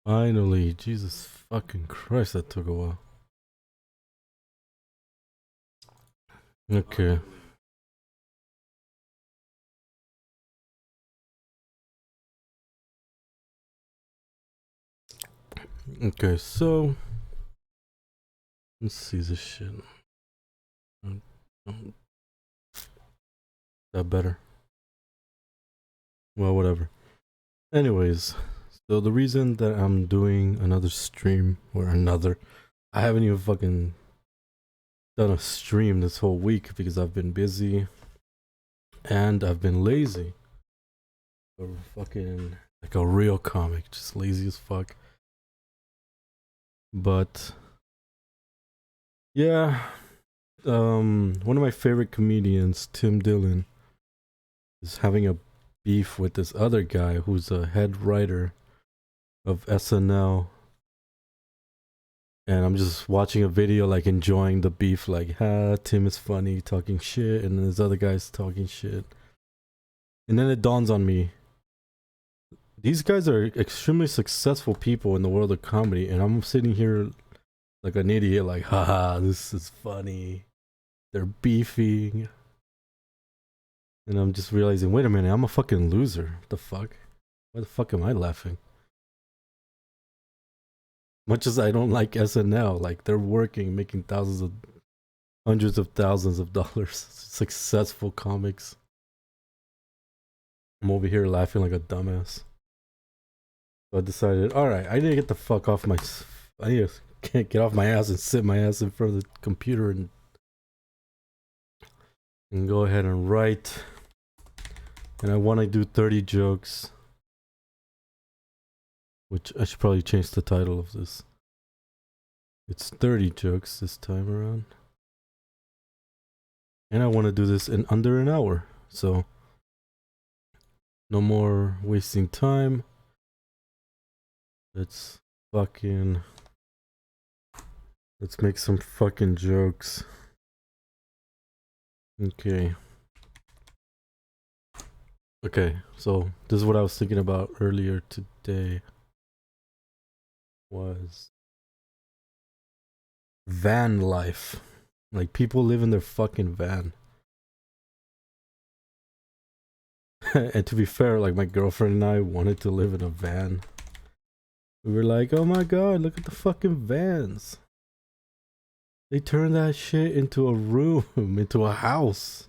Finally, Jesus fucking Christ, that took a while. Okay. Okay, so let's see this shit. That better? Well, whatever. Anyways, so the reason that I'm doing another stream I haven't even fucking done a stream this whole week because I've been busy and I've been lazy. Or fucking like a real comic, just lazy as fuck. But yeah, one of my favorite comedians, Tim Dillon, is having a beef with this other guy who's a head writer of SNL. And I'm just watching a video, like enjoying the beef, like, Tim is funny, talking shit, and this other guy's talking shit. And then it dawns on me, these guys are extremely successful people in the world of comedy, and I'm sitting here like an idiot, like, haha, this is funny. They're beefing. And I'm just realizing, wait a minute, I'm a fucking loser. What the fuck? Why the fuck am I laughing? Much as I don't like SNL, like they're working, making hundreds of thousands of dollars, successful comics. I'm over here laughing like a dumbass. So I decided, all right, I need to get the fuck off my. I need to get off my ass and sit my ass in front of the computer and go ahead and write. And I want to do 30 jokes, which I should probably change the title of this. It's 30 jokes this time around. And I want to do this in under an hour. So no more wasting time. Let's make some fucking jokes. Okay. Okay, so this is what I was thinking about earlier today was van life. Like people live in their fucking van. And to be fair, like my girlfriend and I wanted to live in a van. We were like, oh my god, look at the fucking vans. They turned that shit into a room, into a house.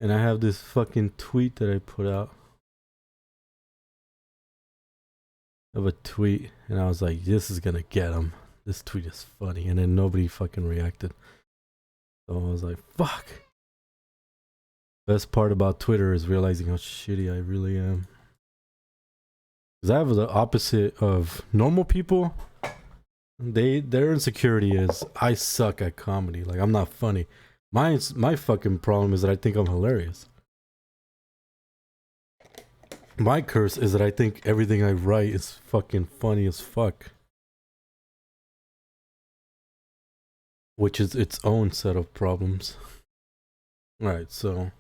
And I have this fucking tweet that I put out of a tweet, and I was like, this is gonna get him. This tweet is funny. And then nobody fucking reacted. So I was like, fuck. Best part about Twitter is realizing how shitty I really am. Because I have the opposite of normal people. Their insecurity is I suck at comedy. Like I'm not funny. My fucking problem is that I think I'm hilarious. My curse is that I think everything I write is fucking funny as fuck. Which is its own set of problems. Alright, so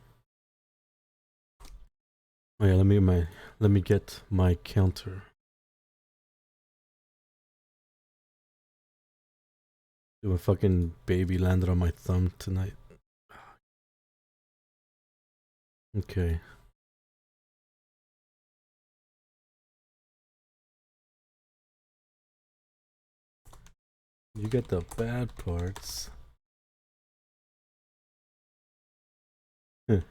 oh yeah, let me get my counter. Dude, my fucking baby landed on my thumb tonight. Okay. You get the bad parts. Fear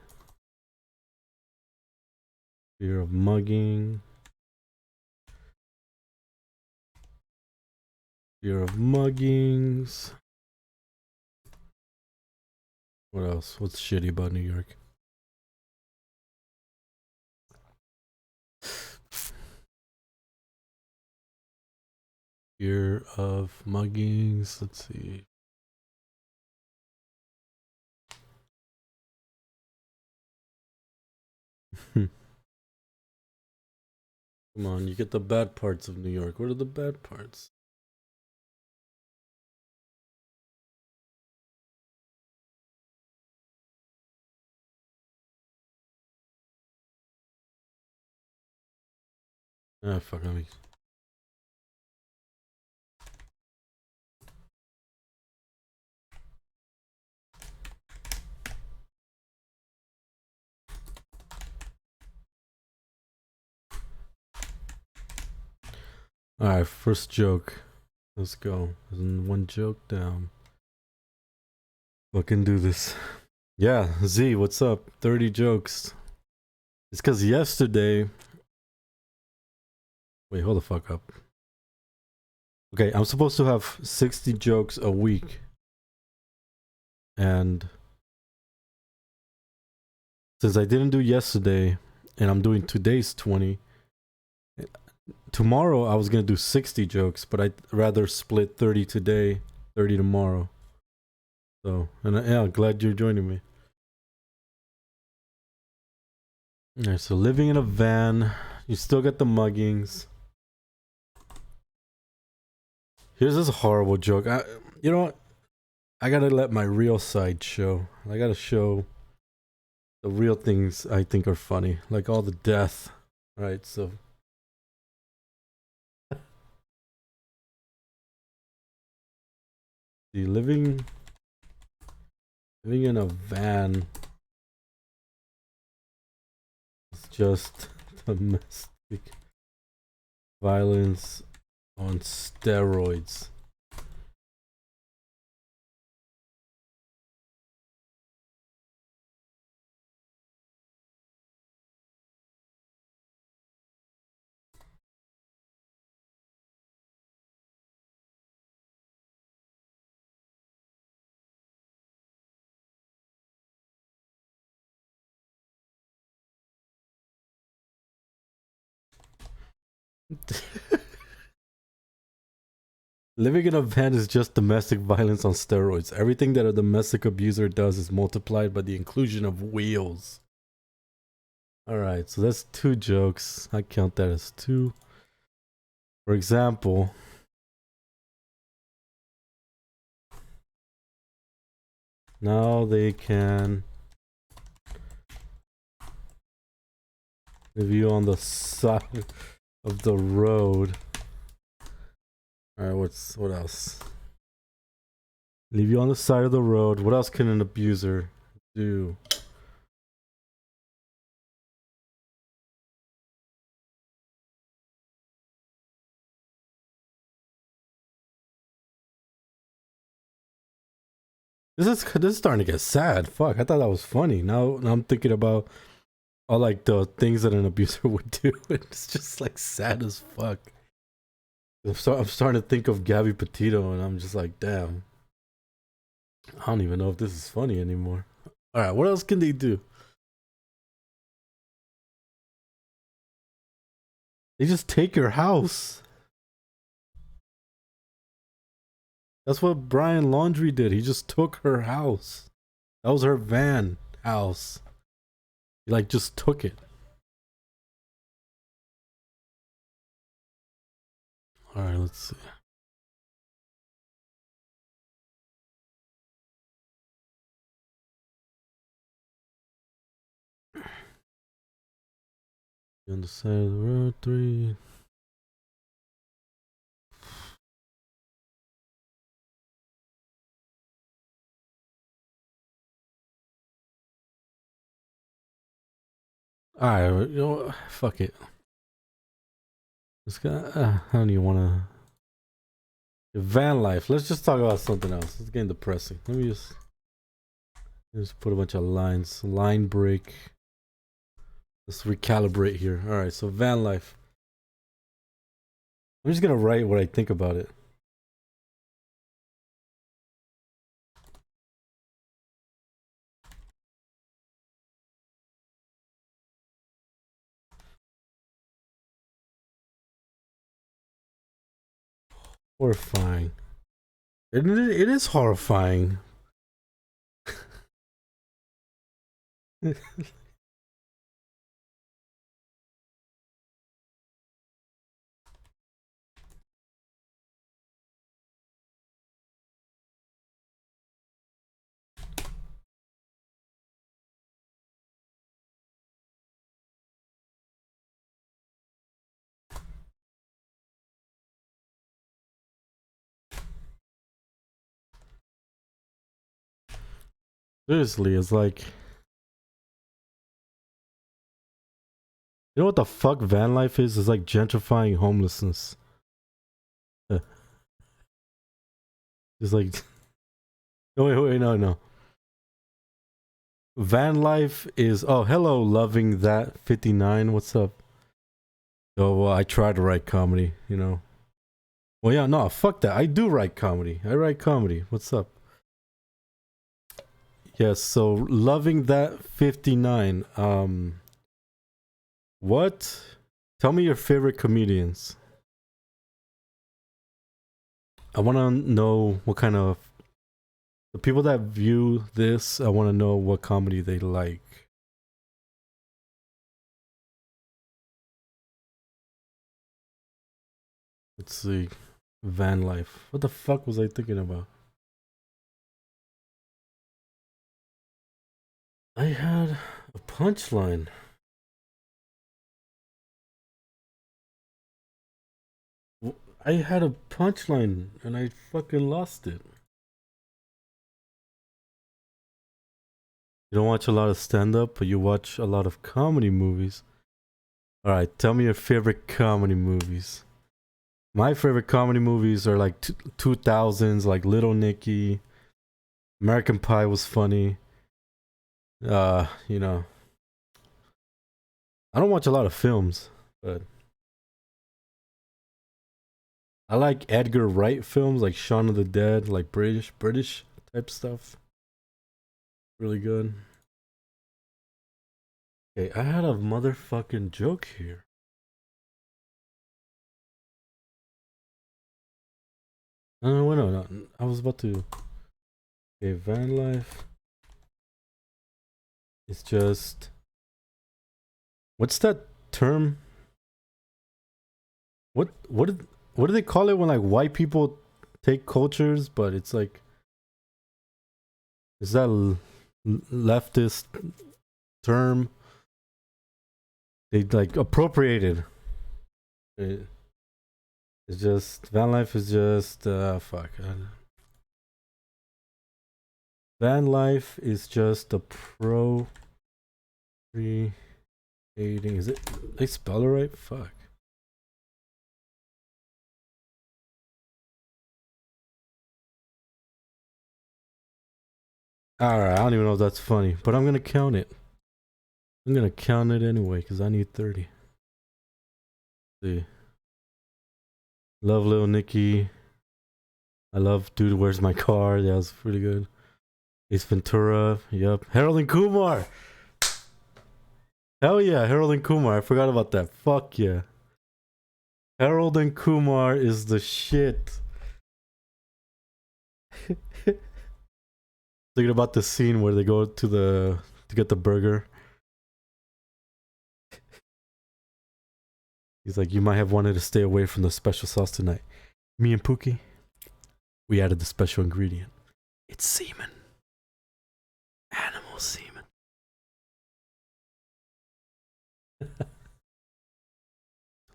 of mugging. Fear of muggings. What else? What's shitty about New York? Fear of muggings. Let's see. Come on, you get the bad parts of New York. What are the bad parts? Ah, fuck me. Alright, first joke. Let's go. One joke down. Fucking do this. Yeah, Z, what's up? 30 jokes. It's because yesterday. Wait, hold the fuck up. Okay, I'm supposed to have 60 jokes a week. And since I didn't do yesterday, and I'm doing today's 20, tomorrow I was gonna do 60 jokes, but I'd rather split 30 today, 30 tomorrow. So, and yeah, glad you're joining me. Alright, so living in a van, you still get the muggings. Here's this horrible joke. You know what? I gotta let my real side show. I gotta show the real things I think are funny, like all the death. Right, so the living in a van is just domestic violence on steroids. Living in a van is just domestic violence on steroids. Everything that a domestic abuser does is multiplied by the inclusion of wheels. Alright, so that's 2 jokes. I count that as 2. For example, now they can leave you on the side of the road. Alright, what else? Leave you on the side of the road. What else can an abuser do? This is starting to get sad. Fuck, I thought that was funny. Now I'm thinking about all like the things that an abuser would do. It's just like sad as fuck. I'm starting to think of Gabby Petito, and I'm just like, damn. I don't even know if this is funny anymore. All right, what else can they do? They just take your house. That's what Brian Laundrie did. He just took her house. That was her van house. He like just took it. All right, let's see. On the side of the road, 3. All right, you know, fuck it. This guy, I don't even want to. Van life. Let's just talk about something else. It's getting depressing. Let me just put a bunch of lines. Line break. Let's recalibrate here. All right, so van life. I'm just gonna write what I think about it. Horrifying. It is horrifying. Seriously, it's like, you know what the fuck van life is? It's like gentrifying homelessness. It's like, no, wait, no. Van life is, oh, hello, loving that 59. What's up? Oh, well, I try to write comedy, you know. Well, yeah, no, fuck that. I do write comedy. I write comedy. What's up? Yes, so loving that 59. What? Tell me your favorite comedians. I want to know what kind of the people that view this. I want to know what comedy they like. Let's see. Van life. What the fuck was I thinking about? I had a punchline. I had a punchline and I fucking lost it. You don't watch a lot of stand up, but you watch a lot of comedy movies. Alright, tell me your favorite comedy movies. My favorite comedy movies are like 2000s, like Little Nicky. American Pie was funny. You know, I don't watch a lot of films, but I like Edgar Wright films, like Shaun of the Dead, like British type stuff. Really good. Okay, I had a motherfucking joke here. No. I was about to. Okay, van life. It's just. What's that term? What do they call it when like white people take cultures, but it's like, is that leftist term? They like appropriated. It's just van life is just fuck. Van life is just appropriating. Is it? They spell it right? Fuck. Alright, I don't even know if that's funny, but I'm gonna count it. I'm gonna count it anyway, because I need 30. Let's see. Love Lil Nicky. I love Dude, Where's My Car? Yeah, that's pretty good. Ace Ventura. Yep. Harold and Kumar. Hell yeah, Harold and Kumar. I forgot about that. Fuck yeah. Harold and Kumar is the shit. Thinking about the scene where they go to get the burger. He's like, you might have wanted to stay away from the special sauce tonight. Me and Pookie, we added the special ingredient. It's semen. Animal semen.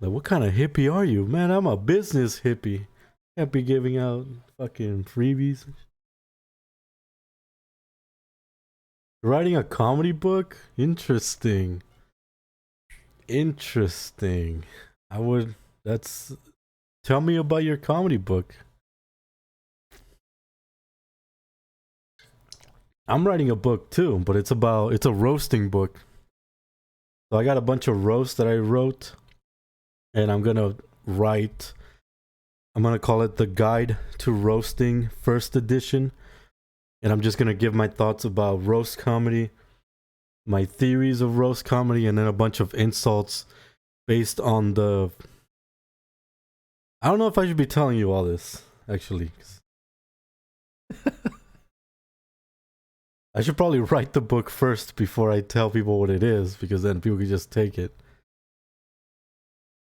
Like, what kind of hippie are you? Man, I'm a business hippie. Can't be giving out fucking freebies. Writing a comedy book? Interesting. Interesting. I would. That's. Tell me about your comedy book. I'm writing a book too, but it's a roasting book. So I got a bunch of roasts that I wrote, and I'm gonna call it the Guide to Roasting First Edition. And I'm just gonna give my thoughts about roast comedy, my theories of roast comedy, and then a bunch of insults based on the. I don't know if I should be telling you all this, actually. I should probably write the book first before I tell people what it is, because then people can just take it.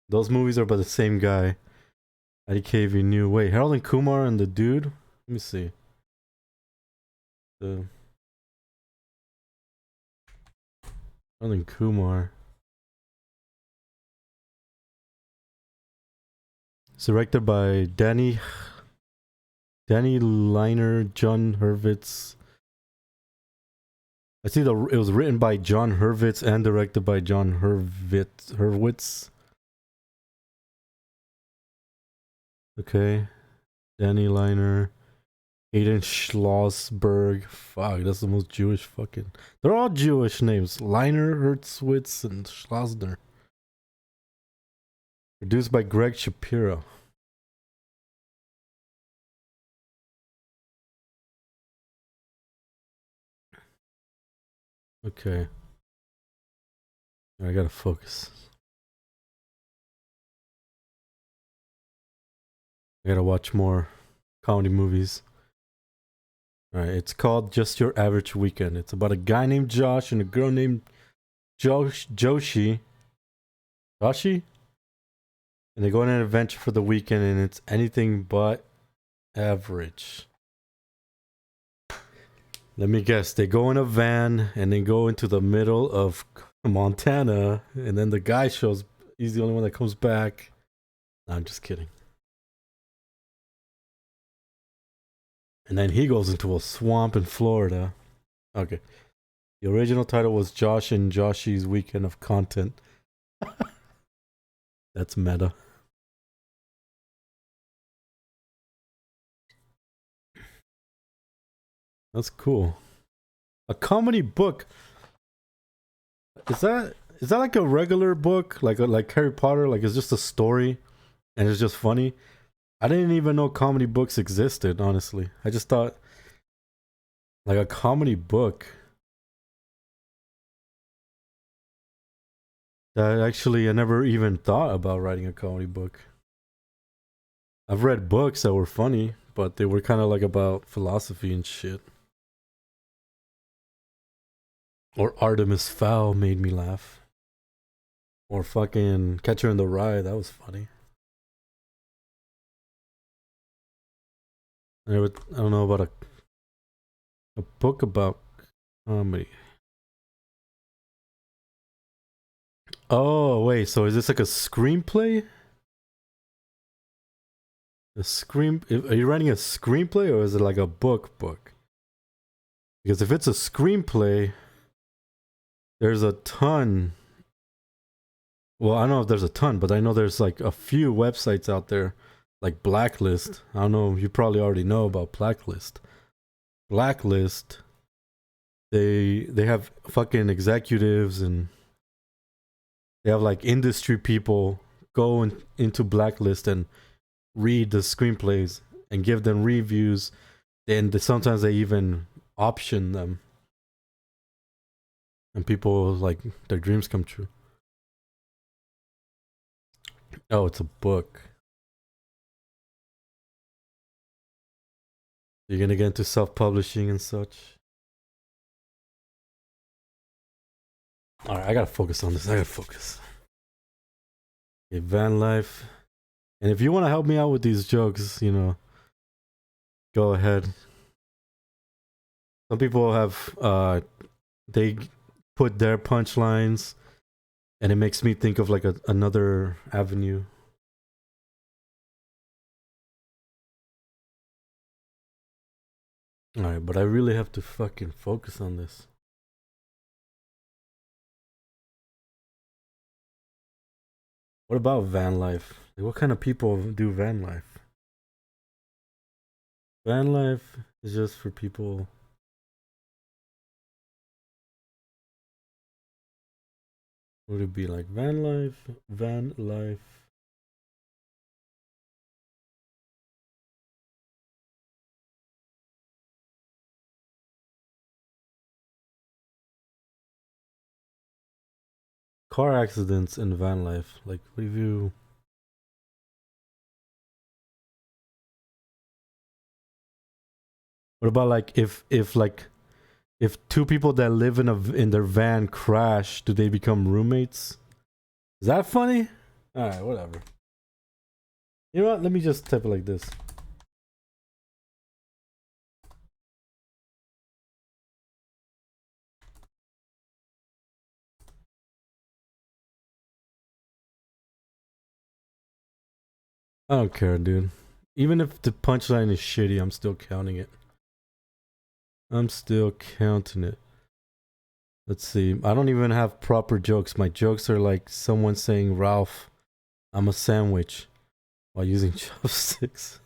Those movies are by the same guy. IDKV New. Wait, Harold and Kumar and the dude? Let me see. The Harold and Kumar. It's directed by Danny Liner, John Hurwitz, I see it was written by John Hurwitz and directed by John Hurwitz. Okay. Danny Liner. Aiden Schlossberg. Fuck, that's the most Jewish fucking... They're all Jewish names. Liner, Hurwitz, and Schlossner. Produced by Greg Shapiro. Okay. I gotta focus. I gotta watch more comedy movies. Alright, it's called Just Your Average Weekend. It's about a guy named Josh and a girl named Joshi. Joshi? And they go on an adventure for the weekend and it's anything but average. Let me guess, they go in a van and they go into the middle of Montana and then the guy shows, he's the only one that comes back. No, I'm just kidding. And then he goes into a swamp in Florida. Okay. The original title was Josh and Joshy's Weekend of Content. That's meta. That's cool. A comedy book. Is that like a regular book, like Harry Potter? Like it's just a story, and it's just funny. I didn't even know comedy books existed. Honestly, I just thought like a comedy book. That actually, I never even thought about writing a comedy book. I've read books that were funny, but they were kind of like about philosophy and shit. Or Artemis Fowl made me laugh. Or fucking Catcher in the Rye, that was funny. I don't know about a book about comedy. Oh wait, so is this like a screenplay? Are you writing a screenplay or is it like a book? Because if it's a screenplay, there's a ton. Well, I don't know if there's a ton, but I know there's like a few websites out there, like Blacklist. I don't know, you probably already know about Blacklist. Blacklist, they have fucking executives and they have like industry people go into Blacklist and read the screenplays and give them reviews, and sometimes they even option them, and people like their dreams come true. Oh, it's a book. You're gonna get into self-publishing and such. Alright, I gotta focus on this. I gotta focus. Okay, van life. And if you want to help me out with these jokes, you know, go ahead. Some people have they put their punchlines and it makes me think of like another avenue. Alright, but I really have to fucking focus on this. What about van life? Like, what kind of people do van life? Van life is just for people. What would it be like? Van life? Van life. Car accidents in van life. Like, what if you... What about like if two people that live in their van crash, do they become roommates? Is that funny? All right, whatever. You know what? Let me just type it like this. I don't care, dude. Even if the punchline is shitty, I'm still counting it. I'm still counting it. Let's see. I don't even have proper jokes. My jokes are like someone saying, Ralph, I'm a sandwich, while using chopsticks.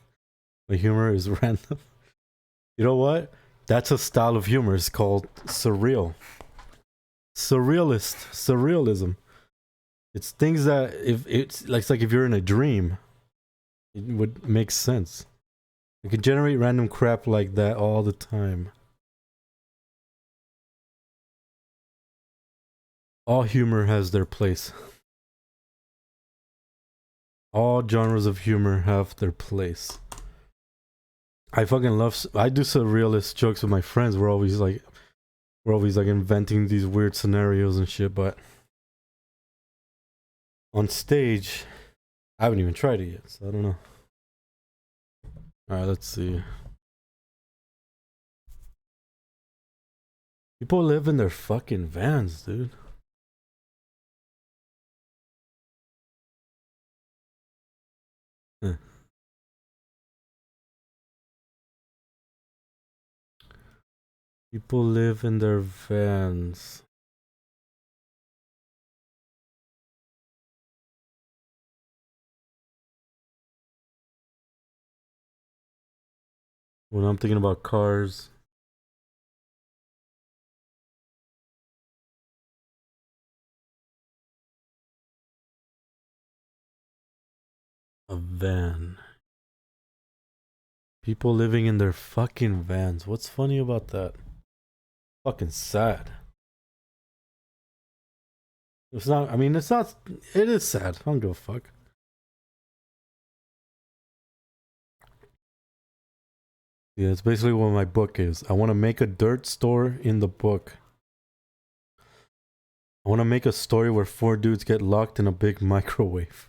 My humor is random. You know what? That's a style of humor. It's called surreal. Surrealism. It's things that if it's like if you're in a dream, it would make sense. You can generate random crap like that all the time. All humor has their place. All genres of humor have their place. I fucking love. I do surrealist jokes with my friends. We're always like inventing these weird scenarios and shit. But on stage, I haven't even tried it yet, so I don't know. All right, let's see. People live in their fucking vans, dude. Huh. People live in their vans. When I'm thinking about cars, a van. People living in their fucking vans. What's funny about that? Fucking sad. It's not. I mean, it's not. It is sad. I don't give a fuck. Yeah, it's basically what my book is. I want to make a dirt store in the book. I want to make a story where 4 dudes get locked in a big microwave.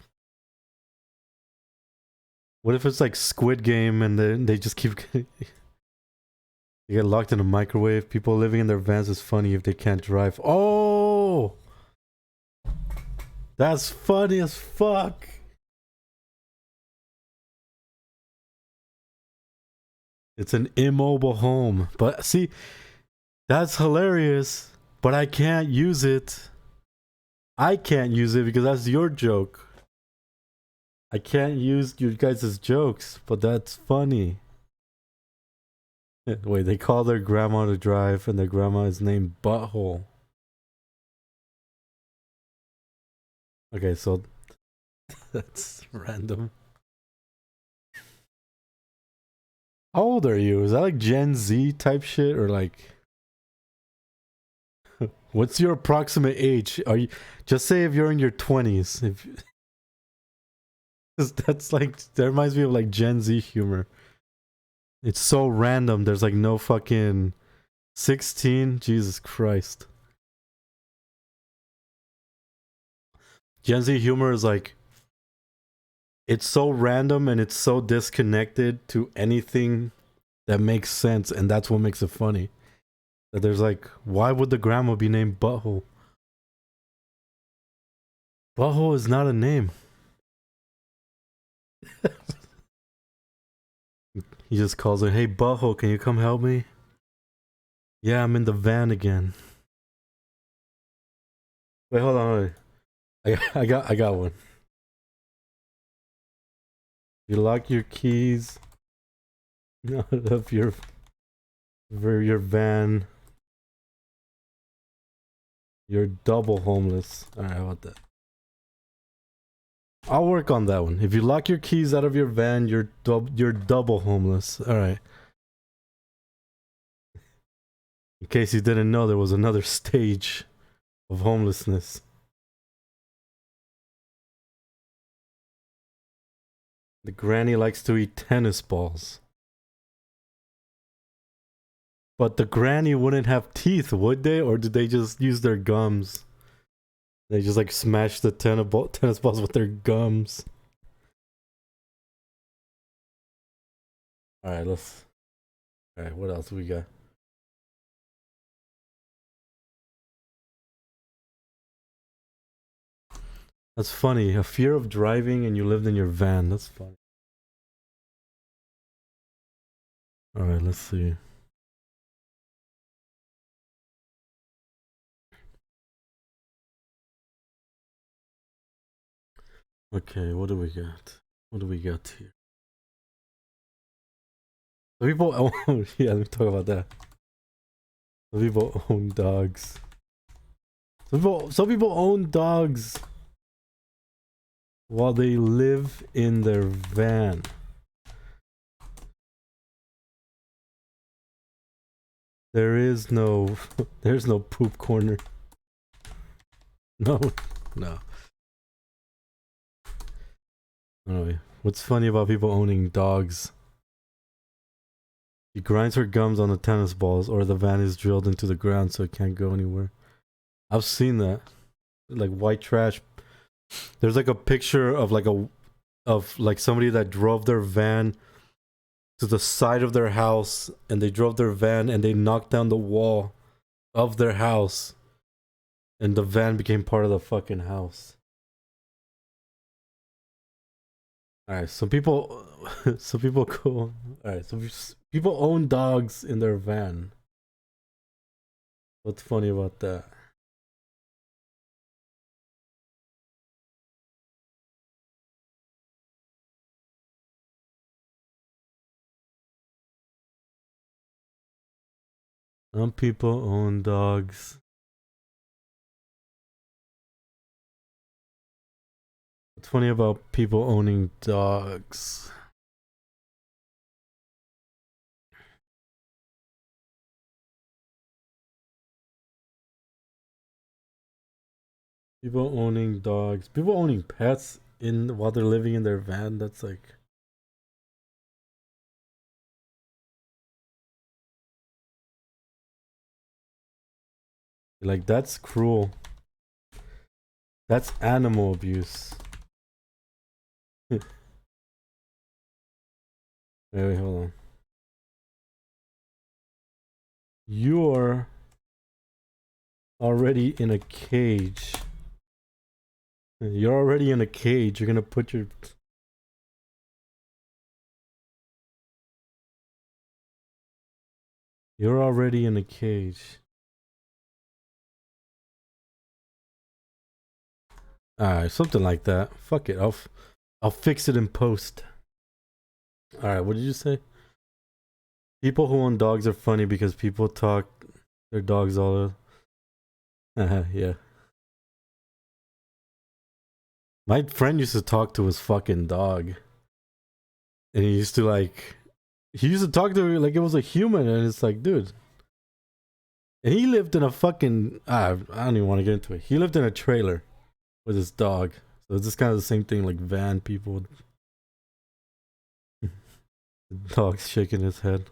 What if it's like Squid Game and then they just keep they get locked in a microwave? People living in their vans is funny if they can't drive. Oh, that's funny as fuck. It's an immobile home. But see, that's hilarious. But I can't use it. I can't use it because that's your joke. I can't use your guys' jokes, but that's funny. Wait, they call their grandma to drive and their grandma is named Butthole. Okay, so that's random. How old are you? Is that like Gen Z type shit or like what's your approximate age? Are you just say if you're in your 20s? If that's like that reminds me of like Gen Z humor. It's so random. There's like no fucking 16. Jesus Christ. Gen Z humor is like it's so random and it's so disconnected to anything that makes sense, and that's what makes it funny. That there's like, why would the grandma be named Butthole? Butthole is not a name. He just calls her, hey Butthole, can you come help me? Yeah, I'm in the van again. Wait, hold on. I got one. You lock your keys out of your van. You're double homeless. Alright, how about that? I'll work on that one. If you lock your keys out of your van, you're double homeless. Alright. In case you didn't know, there was another stage of homelessness. The granny likes to eat tennis balls. But the granny wouldn't have teeth, would they? Or did they just use their gums? They just like smash the tennis balls with their gums. Alright, let's. Alright, what else we got? That's funny. A fear of driving and you lived in your van. That's funny. Alright, let's see. Okay, what do we got? What do we got here? Some people own. Yeah, let me talk about that. Some people own dogs. Some people own dogs while they live in their van. There's no poop corner. No, no. Anyway, what's funny about people owning dogs? She grinds her gums on the tennis balls, or the van is drilled into the ground so it can't go anywhere. I've seen that, like white trash. There's like a picture of like somebody that drove their van to the side of their house, and they drove their van and they knocked down the wall of their house, and the van became part of the fucking house. All right, some people, some people go. All right, so people own dogs in their van. What's funny about that? Some people own dogs. What's funny about people owning dogs? People owning dogs. People owning pets in while they're living in their van. That's like that's cruel. That's animal abuse. Wait, hold on. You're already in a cage. You're already in a cage. You're gonna put your. You're already in a cage. Alright, something like that. Fuck it. I'll fix it in post. Alright, what did you say? People who own dogs are funny because people talk their dogs all. Yeah. My friend used to talk to his fucking dog. And he used to like. He used to talk to her like it was a human, and it's like, dude. And he lived in a fucking. I don't even want to get into it. He lived in a trailer with his dog. So it's just kind of the same thing like van people. The dog's shaking his head.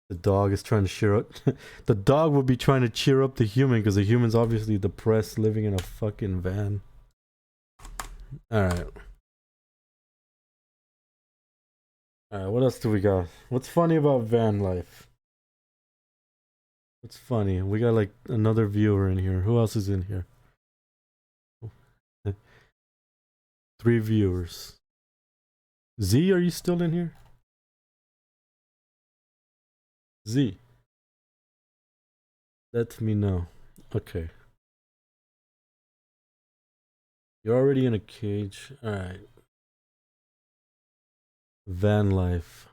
The dog is trying to cheer up. The dog would be trying to cheer up the human because the human's obviously depressed living in a fucking van. Alright. Alright, what else do we got? What's funny about van life? What's funny? We got like another viewer in here. Who else is in here? 3 viewers. Z, are you still in here? Z. Let me know. Okay. You're already in a cage. Alright. Van life.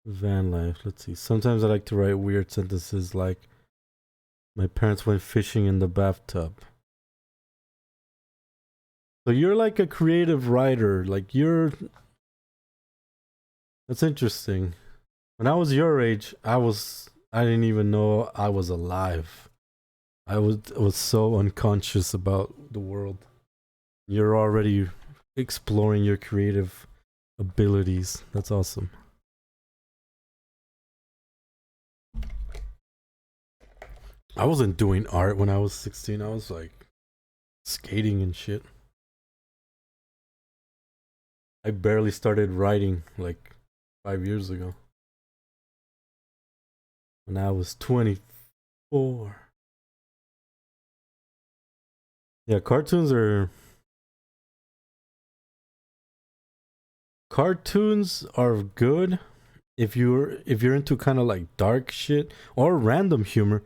Van life. Let's see. Sometimes I like to write weird sentences like, my parents went fishing in the bathtub. So you're like a creative writer. Like you're. That's interesting. When I was your age, I didn't even know I was alive. I was so unconscious about the world. You're already exploring your creative abilities. That's awesome. I wasn't doing art when I was 16. I was like skating and shit. I barely started writing like 5 years ago. When I was 24. Yeah, cartoons are cartoons are good if you're into kind of like dark shit or random humor,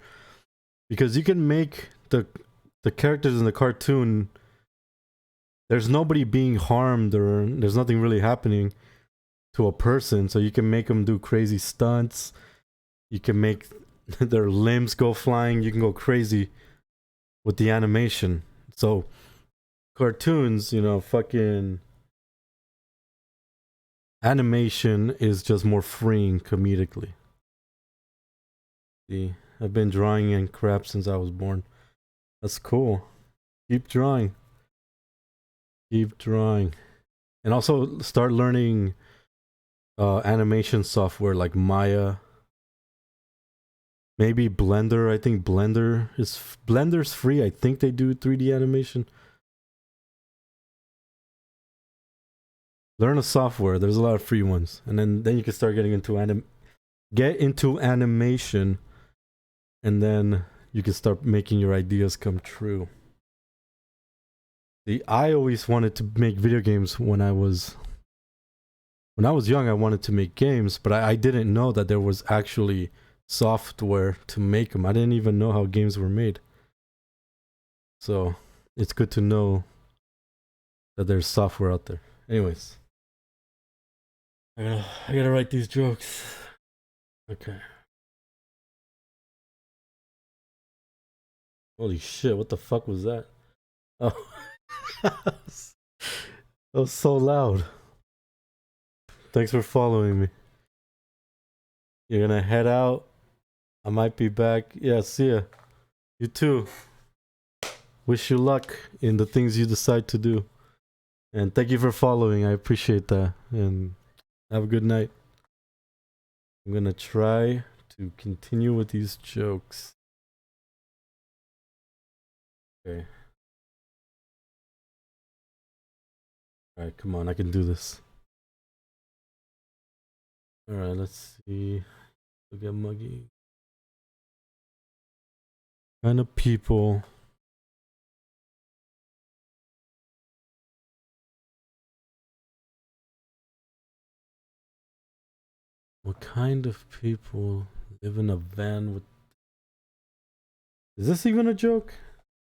because you can make the characters in the cartoon, there's nobody being harmed or there's nothing really happening to a person, so you can make them do crazy stunts. You can make their limbs go flying. You can go crazy with the animation. So cartoons, you know, fucking animation is just more freeing comedically. See, I've been drawing and crap since I was born. That's cool. Keep drawing. Keep drawing. And also start learning animation software like Maya. Maybe Blender. I think Blender's free. I think they do 3D animation. Learn a software. There's a lot of free ones, and then you can start getting into animation, and then you can start making your ideas come true. See, I always wanted to make video games when I was young. I wanted to make games, but I didn't know that there was actually software to make them. I didn't even know how games were made. So it's good to know that there's software out there. Anyways, I gotta write these jokes. Okay. Holy shit! What the fuck was that? Oh, that was so loud. Thanks for following me. You're gonna head out. I might be back. Yeah, see ya. You too. Wish you luck in the things you decide to do. And thank you for following. I appreciate that. And have a good night. I'm gonna try to continue with these jokes. Okay. Alright, come on. I can do this. Alright, let's see. Look at Muggy. Kind of people. What kind of people live in a van with... Is this even a joke?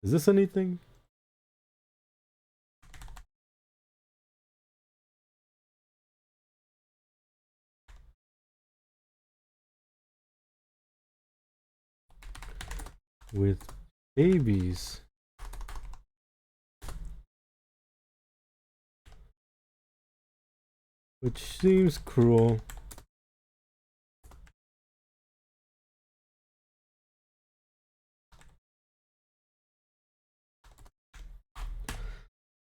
Is this anything? With babies. Which seems cruel.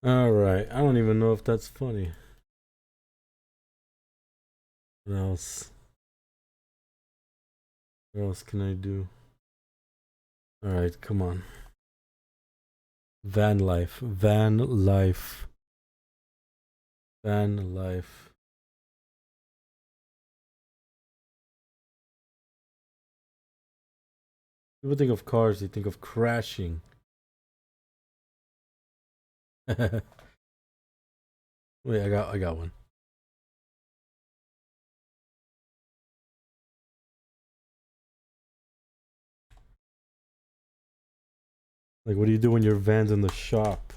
Alright, I don't even know if that's funny. What else? What else can I do? Alright, come on. Van life. Van life. Van life. People think of cars, they think of crashing. Wait, I got one. Like, what do you do when your van's in the shop?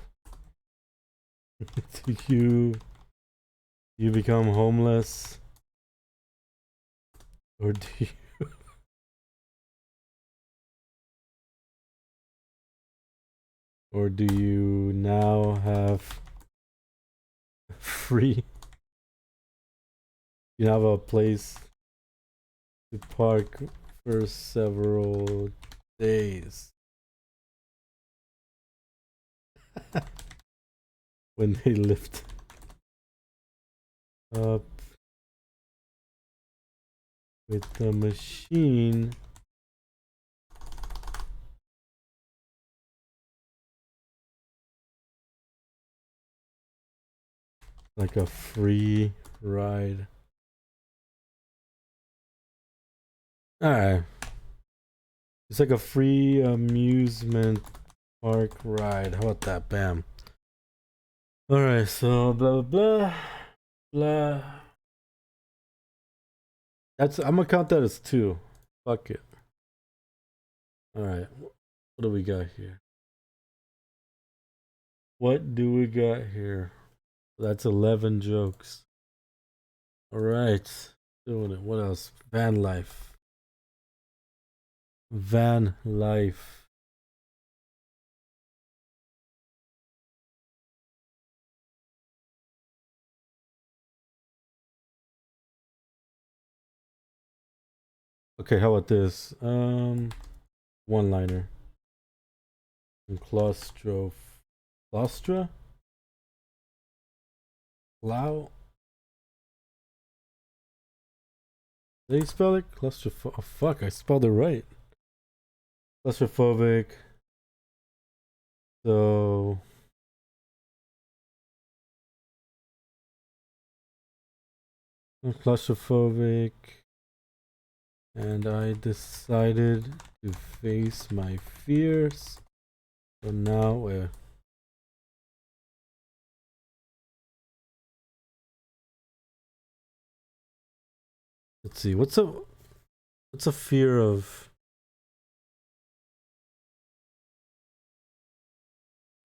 Do you become homeless? Or do you... Or do you now have free... You have a place to park for several days? When they lift up with the machine, like a free ride. Alright. It's like a free amusement park ride. How about that? Bam. Alright, so blah blah blah. Blah. That's I'm gonna count that as 2. Fuck it. All right. What do we got here? What do we got here? That's 11 jokes. All right. Doing it. What else? Van life. Van life. Okay, how about this? One liner. Claustro. Claustra? Clau? Did you spell it? Claustrophobic. Oh, fuck, I spelled it right. Claustrophobic. So. I'm claustrophobic. And I decided to face my fears. So now, let's see. What's a fear of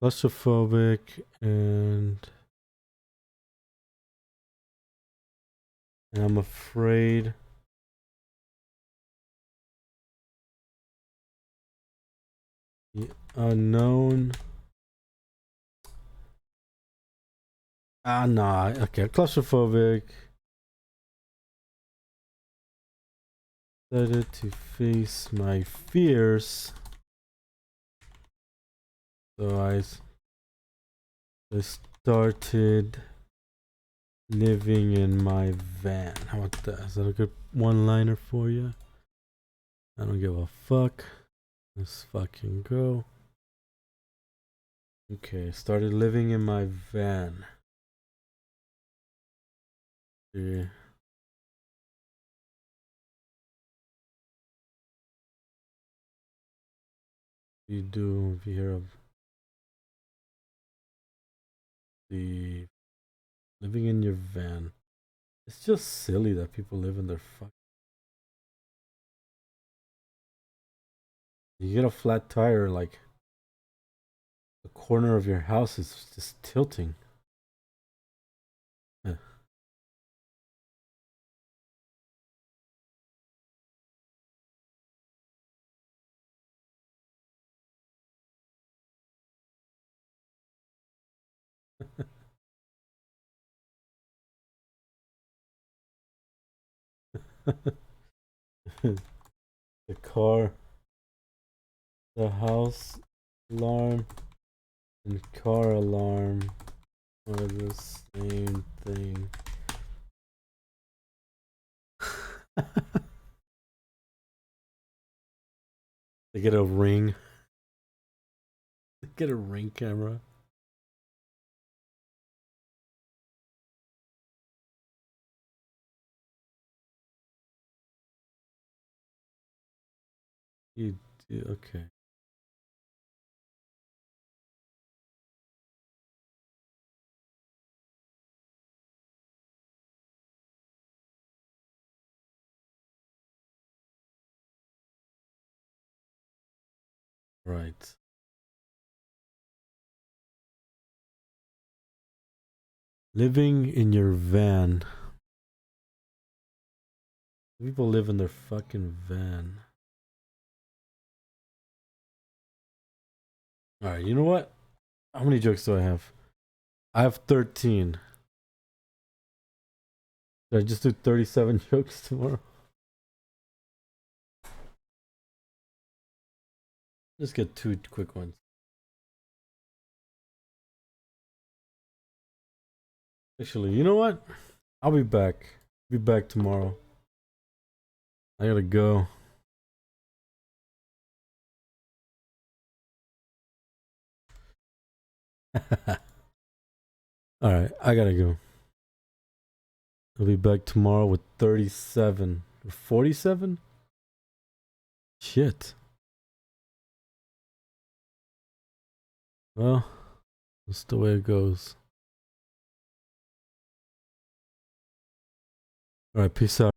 claustrophobic and I'm afraid the unknown. Nah. Okay, claustrophobic. Decided to face my fears. So I started living in my van. How about that? Is that a good one-liner for you? I don't give a fuck. Let's fucking go. Okay, started living in my van. Yeah. You do hear of the living in your van. It's just silly that people live in their fuck. You get a flat tire, like the corner of your house is just tilting. Yeah. The car, the house alarm, and car alarm are the same thing. They get a ring. They get a ring camera. You do okay. Right. Living in your van. People live in their fucking van. Alright, you know what? How many jokes do I have? I have 13. Should I just do 37 jokes tomorrow? Just get 2 quick ones. Actually, you know what? I'll be back. Be back tomorrow. I gotta go. Alright, I gotta go. I'll be back tomorrow with 37. 47? Shit. Well, that's the way it goes. All right, peace out.